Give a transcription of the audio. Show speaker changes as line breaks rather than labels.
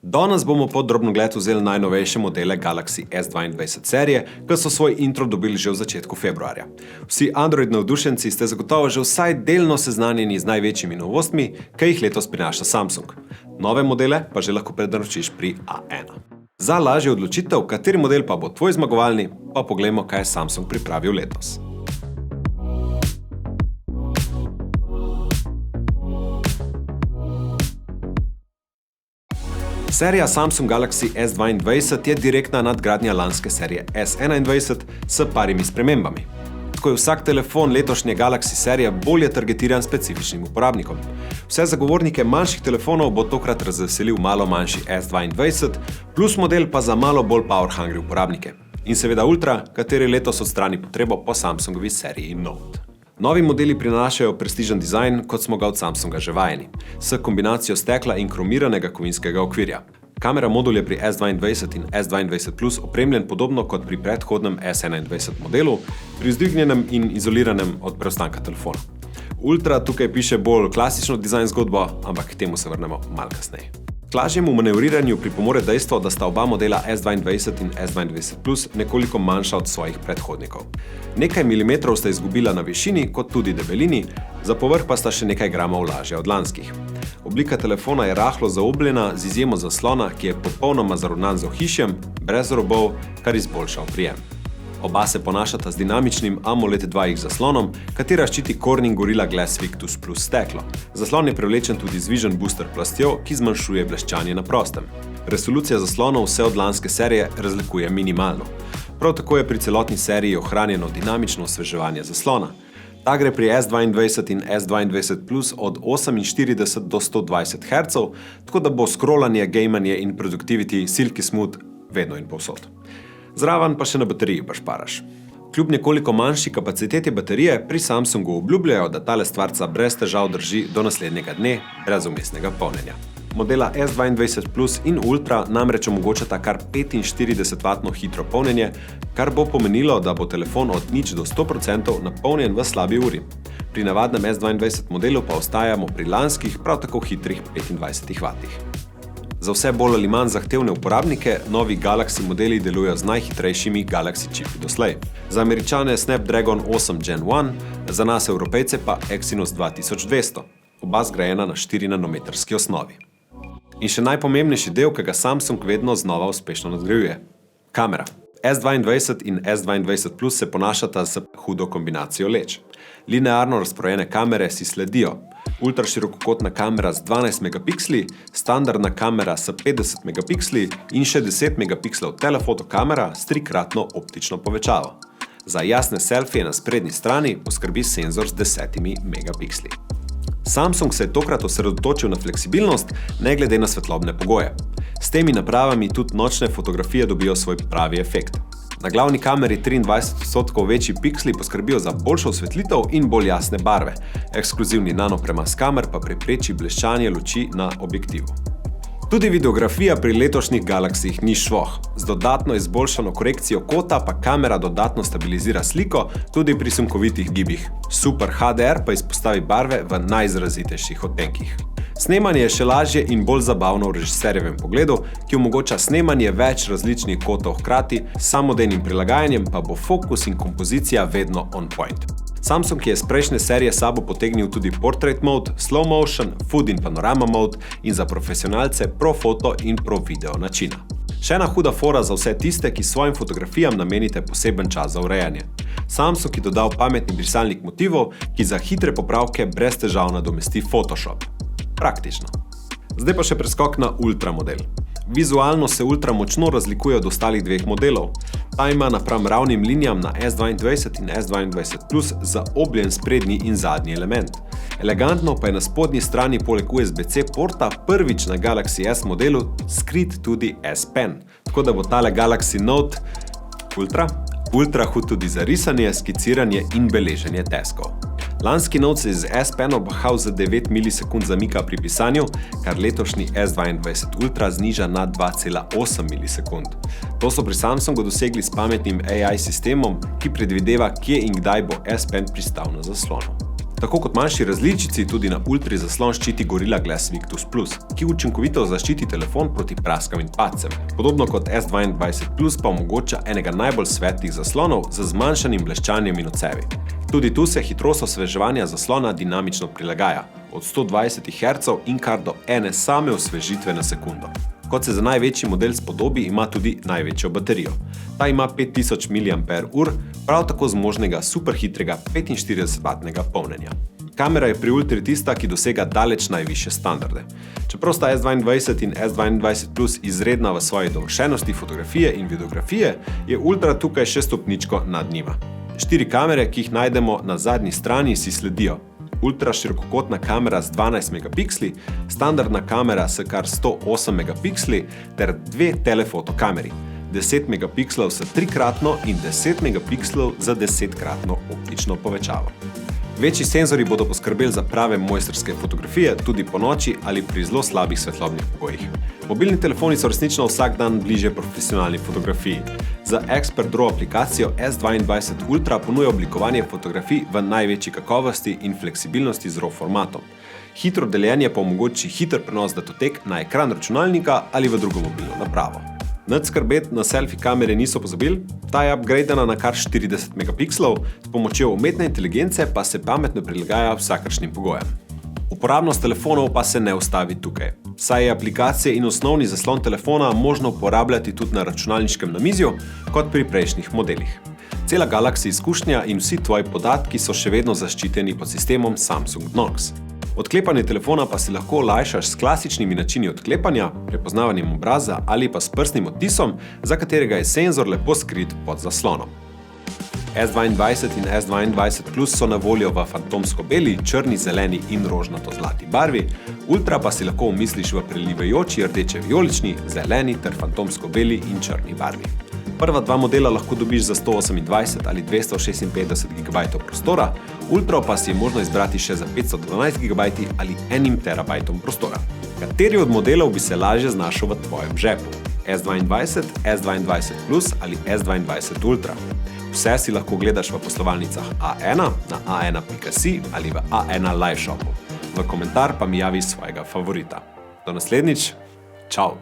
Danes bomo pod drobnogled vzeli najnovejše modele Galaxy S22 serije, ki so svoj intro dobili že v začetku februarja. Vsi Android navdušenci ste zagotovo že vsaj delno seznanjeni z največjimi novostmi, ki jih letos prinaša Samsung. Nove modele pa že lahko prednaročiš pri A1. Za lažjo odločitev, kateri model pa bo tvoj zmagovalni, pa poglejmo, kaj je Samsung pripravil letos. Serija Samsung Galaxy S22 je direktna nadgradnja lanske serije S21 s parimi spremembami. Tako je vsak telefon letošnje Galaxy serije bolje targetiran specifičnim uporabnikom. Vse zagovornike manjših telefonov bo tokrat razveselil malo manjši S22, plus model pa za malo bolj power-hungry uporabnike. In seveda Ultra, kateri letos odstrani potrebo po Samsungovi seriji Note. Novi modeli prinašajo prestižen dizajn, kot smo ga od Samsunga že vajeni, s kombinacijo stekla in kromiranega kovinskega okvirja. Kamera modul je pri S22 in S22 Plus opremljen podobno kot pri predhodnem S21 modelu, pri vzdvignjenem in izoliranem od preostanka telefona. Ultra tukaj piše bolj klasično dizajn zgodbo, ampak k temu se vrnemo malo kasneje. K lažjemu manevriranju pripomore dejstvo, da sta oba modela S22 in S22 Plus nekoliko manjša od svojih predhodnikov. Nekaj milimetrov sta izgubila na višini, kot tudi debelini, za povrh pa sta še nekaj gramov lažja od lanskih. Oblika telefona je rahlo zaobljena z izjemo zaslona, ki je popolnoma zaravnan z ohišjem, brez robov, kar izboljša oprijem. Oba se ponašata z dinamičnim AMOLED 2X zaslonom, katera ščiti Corning Gorilla Glass Victus Plus steklo. Zaslon je prevlečen tudi z Vision Booster plastjo, ki zmanjšuje bleščanje na prostem. Resolucija zaslonov vse od lanske serije razlikuje minimalno. Prav tako je pri celotni seriji ohranjeno dinamično osveževanje zaslona. Ta gre pri S22 in S22 Plus od 48 do 120 Hz, tako da bo scrollanje, gamanje in productivity silky smooth vedno in povsod. Zraven pa še na bateriji bašparaš. Kljub nekoliko manjši kapaciteti baterije, pri Samsungu obljubljajo, da tale stvarca brez težav drži do naslednjega dne, brez vmesnega polnjenja. Modela S22 Plus in Ultra namreč omogočata kar 45W hitro polnjenje, kar bo pomenilo, da bo telefon od 0 do 100% napolnjen v slabi uri. Pri navadnem S22 modelu pa ostajamo pri lanskih, prav tako hitrih 25W. Za vse bolj ali manj zahtevne uporabnike, novi Galaxy modeli delujejo z najhitrejšimi Galaxy čipi doslej. Za Američane Snapdragon 8 Gen 1, za nas Evropejce pa Exynos 2200, oba zgrajena na 4nanometrski osnovi. In še najpomembnejši del, ki ga Samsung vedno znova uspešno nadgrajuje. Kamera. S22 in S22 Plus se ponašata s hudo kombinacijo leč. Linearno razporejene kamere si sledijo. Ultraširokokotna kamera z 12 megapiksli, standardna kamera s 50 megapiksli in še 10 megapikslov telefoto kamera s trikratno optično povečavo. Za jasne selfije na sprednji strani poskrbi senzor z 10 megapiksli. Samsung se je tokrat osredotočil na fleksibilnost, ne glede na svetlobne pogoje. S temi napravami tudi nočne fotografije dobijo svoj pravi efekt. Na glavni kameri 23% večji piksli poskrbijo za boljšo osvetlitev in bolj jasne barve. Ekskluzivni nanopremaz kamer pa prepreči bleščanje luči na objektivu. Tudi videografija pri letošnjih Galaxyjih ni švoh. Z dodatno izboljšano korekcijo kota pa kamera dodatno stabilizira sliko tudi pri sunkovitih gibih. Super HDR pa izpostavi barve v najizrazitejših odtenkih. Snemanje je še lažje in bolj zabavno v režiserjevem pogledu, ki omogoča snemanje več različnih kotov hkrati, s samodejnim prilagajanjem pa bo fokus in kompozicija vedno on point. Samsung je iz prejšnje serije sabo potegnil tudi Portrait Mode, Slow Motion, Food in Panorama Mode in za profesionalce Pro Foto in Pro Video načina. Še ena huda fora za vse tiste, ki svojim fotografijam namenite poseben čas za urejanje. Samsung je dodal pametni brisalnik motivov, ki za hitre popravke brez težav nadomesti Photoshop. Praktično. Zdaj pa še preskok na Ultra model. Vizualno se Ultra močno razlikuje od ostalih dveh modelov. Ta ima napram ravnim linijam na S22 in S22 Plus zaobljen sprednji in zadnji element. Elegantno pa je na spodnji strani poleg USB-C porta prvič na Galaxy S modelu skrit tudi S Pen, tako da bo tale Galaxy Note Ultra hud tudi za risanje, skiciranje in beleženje teskov. Lanski Note se iz S Pen obahal za 9 milisekund zamika pri pisanju, kar letošnji S22 Ultra zniža na 2,8 milisekund. To so pri Samsungu dosegli s pametnim AI sistemom, ki predvideva, kje in kdaj bo S Pen pristal na zaslonu. Tako kot manjši različici, tudi na Ultri zaslon ščiti Gorilla Glass Victus Plus, ki učinkovito zaščiti telefon proti praskam in padcem. Podobno kot S22 Plus pa omogoča enega najbolj svetlih zaslonov z zmanjšanim bleščanjem in odsevi. Tudi tu se hitrost osveževanja zaslona dinamično prilagaja, od 120 Hz in kar do ene same osvežitve na sekundo. Kot se za največji model spodobi, ima tudi največjo baterijo. Ta ima 5000 mAh, prav tako zmožnega superhitrega 45W polnjenja. Kamera je pri Ultri tista, ki dosega daleč najvišje standarde. Čeprav sta S22 in S22 Plus izredna v svoji dovršenosti fotografije in videografije, je Ultra tukaj še stopničko nad njima. 4 kamere, ki jih najdemo na zadnji strani, si sledijo. Ultra širokokotna kamera z 12 megapiksli, standardna kamera s kar 108 megapiksli ter 2 telefotokameri, 10 megapikslov s 3-kratno in 10 megapikslov za 10-kratno optično povečavo. Večji senzori bodo poskrbeli za prave mojstrske fotografije tudi ponoči ali pri zelo slabih svetlobnih pogojih. Mobilni telefoni so resnično vsak dan bliže profesionalni fotografiji. Za Expert RAW aplikacijo S22 Ultra ponuja oblikovanje fotografij v največji kakovosti in fleksibilnosti z RAW formatom. Hitro deljenje pa omogoči hiter prenos datotek na ekran računalnika ali v drugo mobilno napravo. Nič skrbeti na selfie kamere niso pozabili, ta je upgradena na kar 40 megapikslov, s pomočjo umetne inteligence pa se pametno prilagaja vsakršnim pogojem. Uporabnost telefonov pa se ne ustavi tukaj, saj je aplikacije in osnovni zaslon telefona možno uporabljati tudi na računalniškem namizju, kot pri prejšnjih modelih. Cela Galaxy izkušnja in vsi tvoji podatki so še vedno zaščiteni pod sistemom Samsung Knox. Odklepanje telefona pa si lahko olajšaš s klasičnimi načini odklepanja, prepoznavanjem obraza ali pa s prstnim odtisom, za katerega je senzor lepo skrit pod zaslonom. S22 in S22 Plus so na voljo v fantomsko beli, črni, zeleni in rožnato-zlati barvi, Ultra pa si lahko omisliš v prelivajoči rdeče-vijolični, zeleni ter fantomsko beli in črni barvi. Prva 2 modela lahko dobiš za 128 ali 256 GB prostora, Ultra pa si je možno izbrati še za 512 GB ali 1 TB prostora. Kateri od modelov bi se lažje znašel v tvojem žepu? S22, S22 Plus ali S22 Ultra? Vse si lahko gledaš v poslovalnicah A1, na a1.si ali v A1 Live Shopu. V komentar pa mi javi svojega favorita. Do naslednjič, čau!